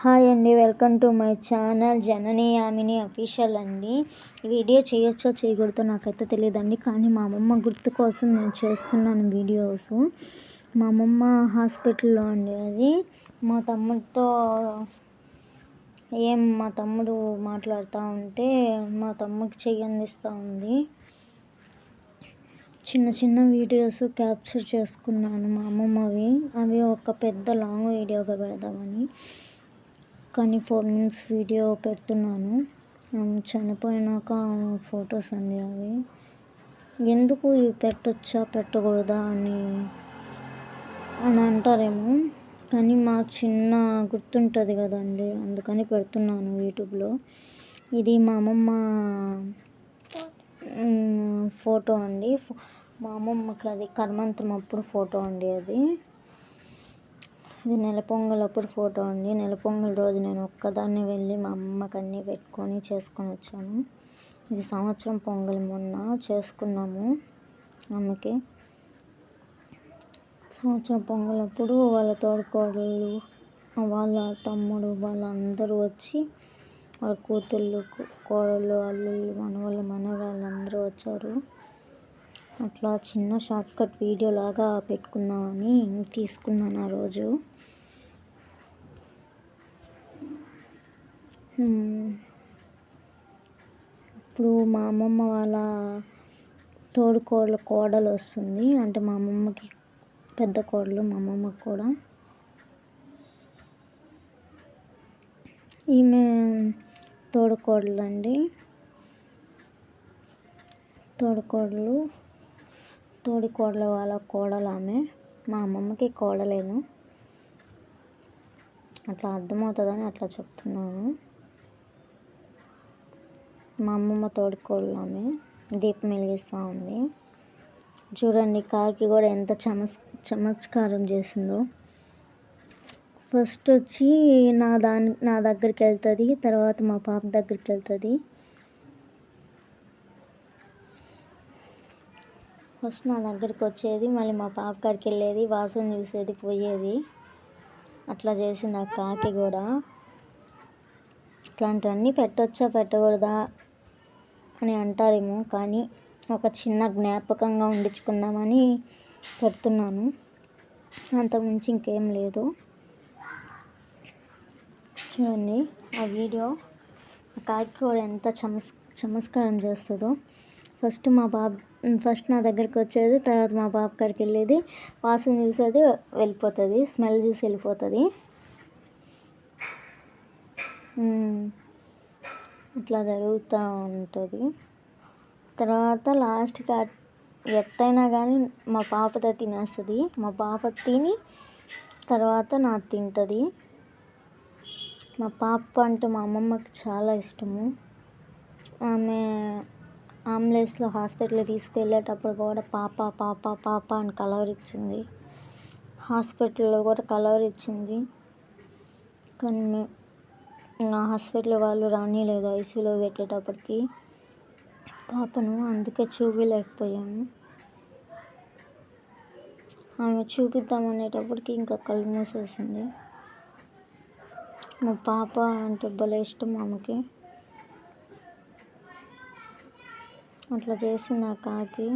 Hi అండి, welcome to my channel Janani Yamini official అండి. Video చేయొచ్చో చేయకూడదో నాకైతే తెలియదండి, కానీ మా అమ్మమ్మ గుర్తు కోసం నేను చేస్తున్నాను వీడియోస్. మా అమ్మమ్మ హాస్పిటల్లో అండి. అది మా తమ్ముడితో మా తమ్ముడు మాట్లాడుతూ ఉంటే మా తమ్ముడికి చెయ్యి అందిస్తూ ఉంది. చిన్న చిన్న వీడియోస్ క్యాప్చర్ చేసుకున్నాను మా అమ్మమ్మవి. అవి ఒక పెద్ద లాంగ్ వీడియోగా పెడదామని, కానీ 4 minutes వీడియో పెడుతున్నాను. చనిపోయినాక ఫొటోస్ అండి అవి. ఎందుకు ఇవి పెట్టొచ్చా పెట్టకూడదా అని అంటారేమో, కానీ మాకు చిన్న గుర్తుంటుంది కదండి, అందుకని పెడుతున్నాను యూట్యూబ్లో. ఇది మా అమ్మమ్మ ఫోటో అండి. మా అమ్మమ్మకి అది కర్మంతం అప్పుడు ఫోటో అండి. అది నెల పొంగల్ అప్పుడు ఫోటో అండి. నెల పొంగల్ రోజు నేను ఒక్కదాన్ని వెళ్ళి మా అమ్మమ్మకి అన్నీ పెట్టుకొని చేసుకొని వచ్చాను. ఇది సంవత్సరం పొంగల్ మొన్న చేసుకున్నాము అమ్మకి. సంవత్సరం పొంగల్ అప్పుడు వాళ్ళ తోడుకోడళ్ళు, వాళ్ళ తమ్ముడు, వాళ్ళందరూ వచ్చి, వాళ్ళ కూతుళ్ళు, కోడళ్ళు, అల్లుళ్ళు, మనవాళ్ళు, మనవరాళ్ళు అందరూ వచ్చారు. అట్లా చిన్న షార్ట్ కట్ వీడియో లాగా పెట్టుకుందామని తీసుకున్నాను ఆ రోజు. ఇప్పుడు మా అమ్మమ్మ వాళ్ళ కోడలు వస్తుంది, అంటే మా అమ్మమ్మకి పెద్ద కోడలు, మా అమ్మమ్మకి కూడా. ఈమె తోడుకోడలు అండి. తోడికోడలు వాళ్ళ కోడలు ఆమె. మా అమ్మమ్మకి కోడలేను, అట్లా అర్థమవుతుందని అట్లా చెప్తున్నాను. మా అమ్మమ్మ తోడికోడలు ఆమె దీపం వెలిగిస్తూ ఉంది. చూడండి, కాకి కూడా ఎంత చమత్కారం చేసిందో. ఫస్ట్ వచ్చి నా దగ్గరికి వెళ్తుంది, తర్వాత మా పాప దగ్గరికి వెళ్తుంది. ఫస్ట్ నా దగ్గరికి వచ్చేది, మళ్ళీ మా పాప గారికి వెళ్ళేది, వాసన చూసేది, పోయేది. అట్లా చేసింది ఆ కాకి కూడా. ఇట్లాంటివన్నీ పెట్టొచ్చా పెట్టకూడదా అని అంటారేమో, కానీ ఒక చిన్న జ్ఞాపకంగా ఉండించుకుందామని పెడుతున్నాను, అంతకుమించి ఇంకేం లేదు. చూడండి ఆ వీడియో. ఆ కాకి కూడా ఎంత చమత్కారం చేస్తుందో. ఫస్ట్ నా దగ్గరికి వచ్చేది, తర్వాత మా పాప గారికి వెళ్ళేది, వాసన చూసేది, వెళ్ళిపోతుంది, స్మెల్ చూసి వెళ్ళిపోతుంది. అట్లా జరుగుతూ ఉంటుంది. తర్వాత లాస్ట్కి ఎట్టయినా కానీ మా పాపతో తినేస్తుంది. మా పాప తిని తర్వాత నాకు తింటుంది. మా పాప అంటే మా అమ్మమ్మకి చాలా ఇష్టము. ఆమె అంబులెన్స్లో హాస్పిటల్కి తీసుకువెళ్ళేటప్పుడు కూడా పాప పాప పాప అని కలవరిచ్చింది. హాస్పిటల్లో కూడా కలవరిచ్చింది, కానీ నా హాస్పిటల్ వాళ్ళు రానిలేదు ఐసీయూలో పెట్టేటప్పటికి పాపను, అందుకే చూపించలేకపోయాము. ఆమె చూపిద్దామనేటప్పటికి ఇంకా కళ్ళు మూసేసింది. మా పాప అంటే భలే ఇష్టం ఆమెకి. అట్లా చేసింది ఆ కాకి.